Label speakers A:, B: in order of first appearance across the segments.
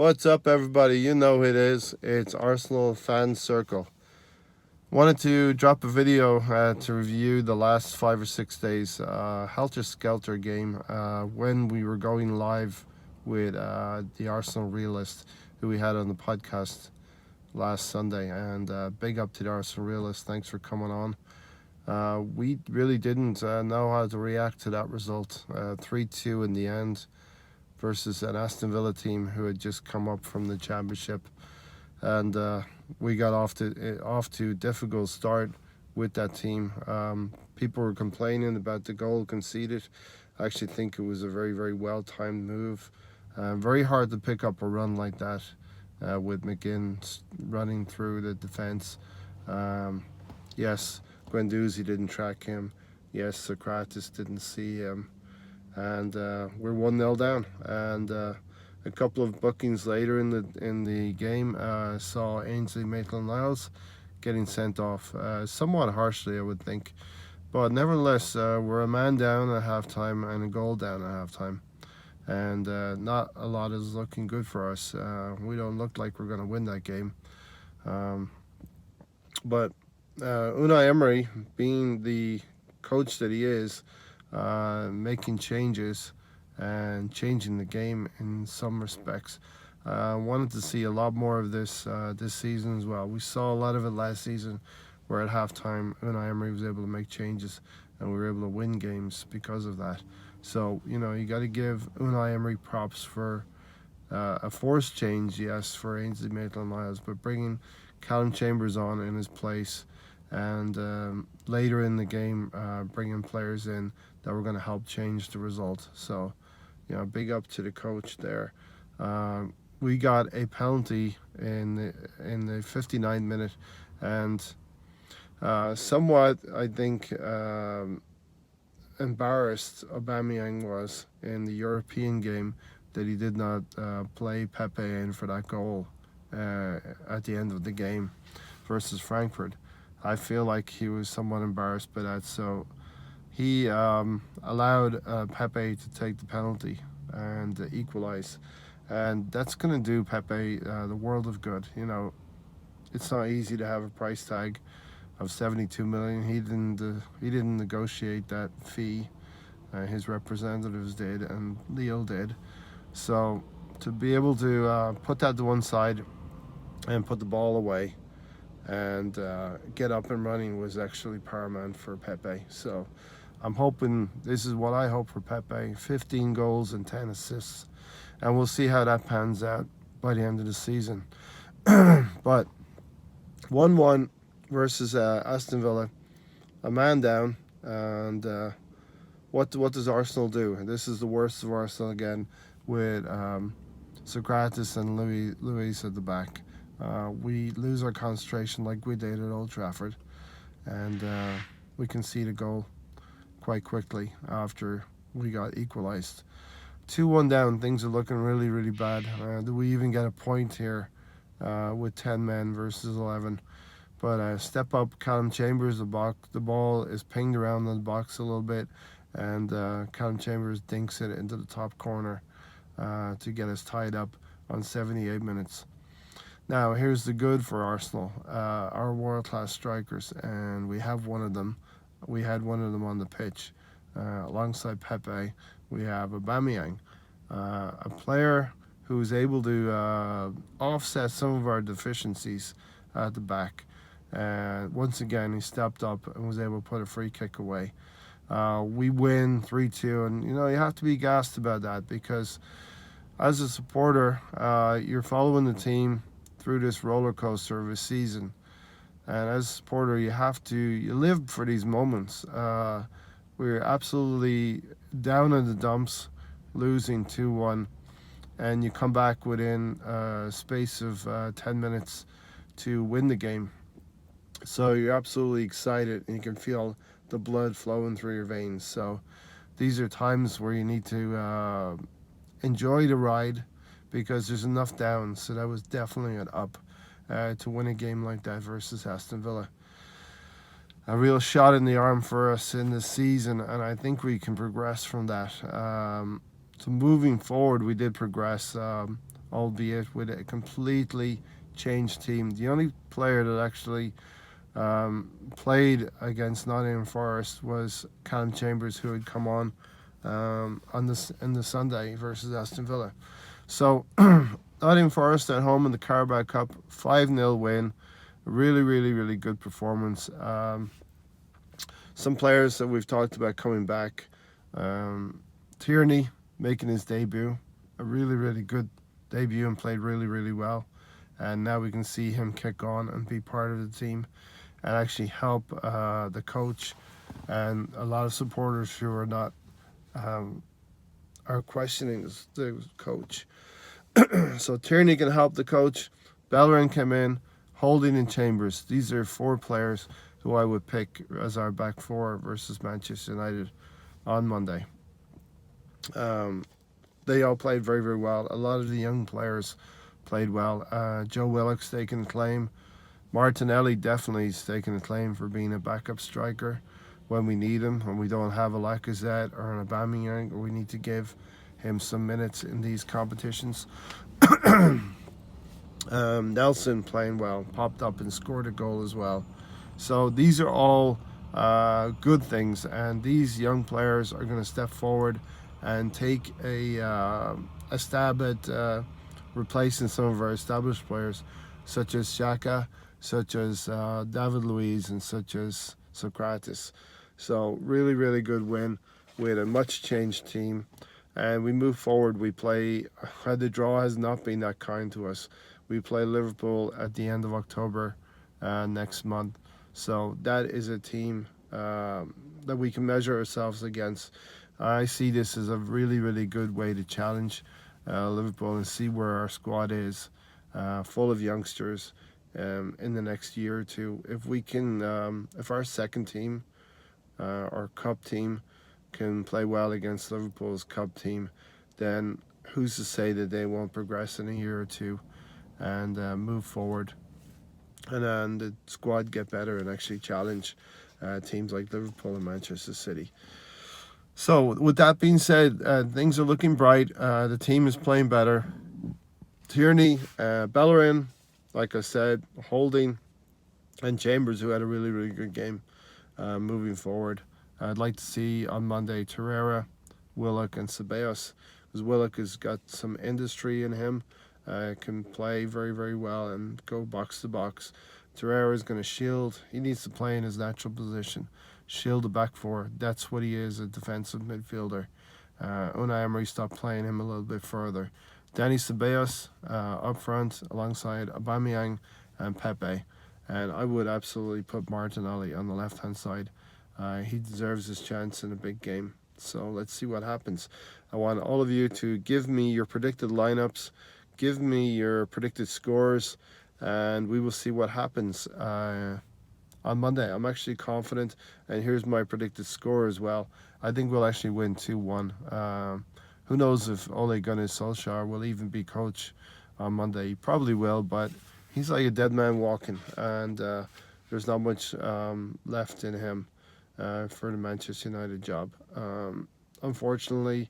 A: What's up, everybody? You know who it is. It's Arsenal Fan Circle. Wanted to drop a video to review the last 5 or 6 days Helter Skelter game when we were going live with the Arsenal Realist who we had on the podcast last Sunday. And big up to the Arsenal Realist. Thanks for coming on. We really didn't know how to react to that result. 3-2 in the end versus an Aston Villa team who had just come up from the Championship, and we got off to a difficult start with that team. People were complaining about the goal conceded. I actually think it was a very, very well-timed move. Very hard to pick up a run like that with McGinn running through the defence. Yes, Guendouzi didn't track him. Yes, Sokratis didn't see him. And we're 1-0 down. And a couple of bookings later in the game, saw Ainsley Maitland-Niles getting sent off, somewhat harshly, I would think. But nevertheless, we're a man down at halftime and a goal down at halftime. And not a lot is looking good for us. We don't look like we're going to win that game. But Unai Emery, being the coach that he is, making changes and changing the game in some respects. Wanted to see a lot more of this this season as well. We saw a lot of it last season, where at halftime Unai Emery was able to make changes and we were able to win games because of that. So you got to give Unai Emery props for a forced change, yes, for Ainsley Maitland-Niles, but bringing Callum Chambers on in his place, and later in the game bringing players in that were going to help change the result. So big up to the coach there. We got a penalty in the 59th minute, and somewhat, I think, embarrassed Aubameyang was in the European game that he did not play Pepe in for that goal at the end of the game versus Frankfurt. I feel like he was somewhat embarrassed by that, so he allowed Pepe to take the penalty and equalize, and that's going to do Pepe the world of good. It's not easy to have a price tag of 72 million. He didn't negotiate that fee. His representatives did, and Leo did. So to be able to put that to one side and put the ball away and get up and running was actually paramount for Pepe. So I'm hoping, this is what I hope for Pepe, 15 goals and 10 assists. And we'll see how that pans out by the end of the season. But 1-1 versus Aston Villa, a man down. And what does Arsenal do? This is the worst of Arsenal again, with Sokratis and Luis at the back. We lose our concentration like we did at Old Trafford, and we concede a goal quite quickly after we got equalised. 2-1 down, things are looking really, really bad. Do we even get a point here with 10 men versus 11? But step up Callum Chambers, the ball is pinged around the box a little bit, and Callum Chambers dinks it into the top corner to get us tied up on 78 minutes. Now, here's the good for Arsenal. Our world-class strikers, and we have one of them. We had one of them on the pitch. Alongside Pepe, we have Aubameyang, a player who is able to offset some of our deficiencies at the back. Once again, he stepped up and was able to put a free kick away. We win 3-2, and you have to be gassed about that, because as a supporter, you're following the team through this roller coaster of a season, and as a supporter, you live for these moments. We're absolutely down in the dumps, losing 2-1, and you come back within a space of 10 minutes to win the game. So you're absolutely excited, and you can feel the blood flowing through your veins. So these are times where you need to enjoy the ride, because there's enough down. So that was definitely an up to win a game like that versus Aston Villa. A real shot in the arm for us in this season, and I think we can progress from that. So moving forward, we did progress. albeit with a completely changed team. The only player that actually played against Nottingham Forest was Callum Chambers, who had come on this in the Sunday versus Aston Villa. So Nottingham Forest at home in the Carabao Cup, 5-0 win. Really, really, really good performance. Some players that we've talked about coming back. Tierney making his debut, a really, really good debut and played really, really well. And now we can see him kick on and be part of the team and actually help the coach and a lot of supporters who are not are questioning the coach. So Tierney can help the coach. Bellerin came in, Holding and Chambers. These are 4 players who I would pick as our back 4 versus Manchester United on Monday. They all played very, very well. A lot of the young players played well. Joe Willock's taken a claim. Martinelli definitely is taking a claim for being a backup striker when we need him, when we don't have a Lacazette or an Aubameyang, or we need to give him some minutes in these competitions. Nelson playing well, popped up and scored a goal as well. So these are all good things, and these young players are going to step forward and take a stab at replacing some of our established players, such as Xhaka, such as David Luiz, and such as Socrates. So really, really good win with a much changed team. And we move forward. We play, the draw has not been that kind to us. We play Liverpool at the end of October next month. So that is a team that we can measure ourselves against. I see this as a really, really good way to challenge Liverpool and see where our squad is, full of youngsters in the next year or two. If we can, if our second team, our cup team, can play well against Liverpool's cup team, then who's to say that they won't progress in a year or two and move forward, and then the squad get better and actually challenge teams like Liverpool and Manchester City. So with that being said, things are looking bright. The team is playing better. Tierney, Bellerin, like I said, Holding, and Chambers, who had a really, really good game moving forward. I'd like to see on Monday Torreira, Willock, and Ceballos, because Willock has got some industry in him, can play very, very well and go box to box. Torreira is going to shield. He needs to play in his natural position, shield the back 4. That's what he is, a defensive midfielder. Unai Emery stopped playing him a little bit further. Dani Ceballos up front alongside Aubameyang and Pepe. And I would absolutely put Martinelli on the left-hand side. He deserves his chance in a big game. So let's see what happens. I want all of you to give me your predicted lineups, give me your predicted scores, and we will see what happens on Monday. I'm actually confident, and here's my predicted score as well. I think we'll actually win 2-1. Who knows if Ole Gunnar Solskjaer will even be coach on Monday. He probably will, but he's like a dead man walking, and there's not much left in him for the Manchester United job. Unfortunately,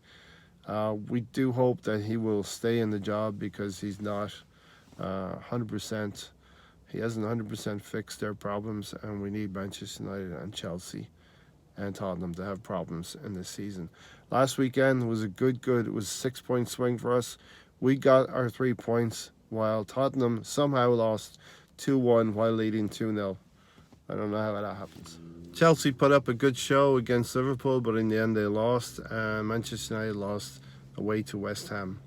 A: we do hope that he will stay in the job, because he's not 100%. He hasn't 100% fixed their problems, and we need Manchester United and Chelsea and Tottenham to have problems in this season. Last weekend was a good. It was a 6-point swing for us. We got our 3 points, while Tottenham somehow lost 2-1 while leading 2-0. I don't know how that happens. Chelsea put up a good show against Liverpool, but in the end they lost. Manchester United lost away to West Ham.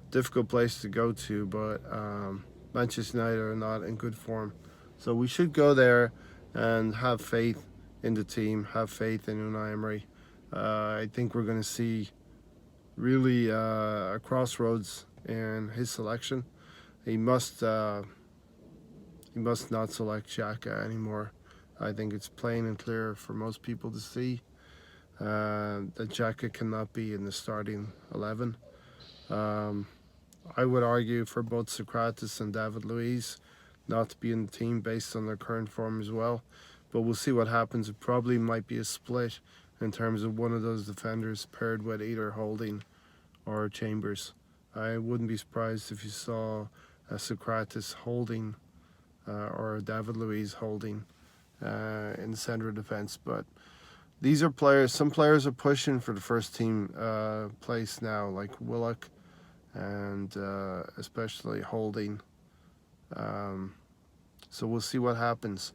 A: Difficult place to go to, but Manchester United are not in good form. So we should go there and have faith in the team, have faith in Unai Emery. I think we're going to see really a crossroads in his selection. He must not select Xhaka anymore. I think it's plain and clear for most people to see that Xhaka cannot be in the starting 11. I would argue for both Socrates and David Luiz not to be in the team based on their current form as well. But we'll see what happens. It probably might be a split in terms of one of those defenders paired with either Holding or Chambers. I wouldn't be surprised if you saw Socrates holding or David Luiz holding in the center of defense. But these are players. Some players are pushing for the first team place now, like Willock and especially Holding. So we'll see what happens.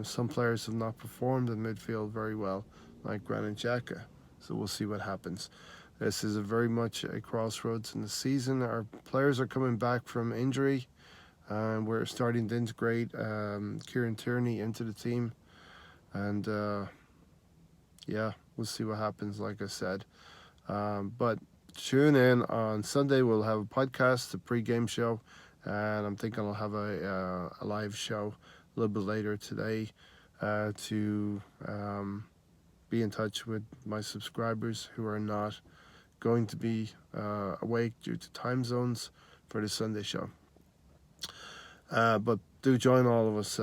A: Some players have not performed in midfield very well, like Granit Xhaka. So we'll see what happens. This is very much a crossroads in the season. Our players are coming back from injury. We're starting to integrate Kieran Tierney into the team. And yeah, we'll see what happens, like I said. But tune in on Sunday. We'll have a podcast, a pre-game show. And I'm thinking I'll have a live show a little bit later today to be in touch with my subscribers who are not going to be awake due to time zones for the Sunday show. But do join all of us.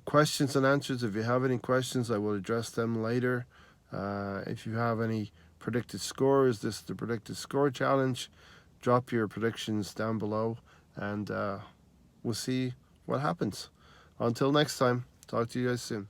A: Questions and answers. If you have any questions, I will address them later. If you have any predicted scores, this is the predicted score challenge. Drop your predictions down below, and we'll see what happens. Until next time, talk to you guys soon.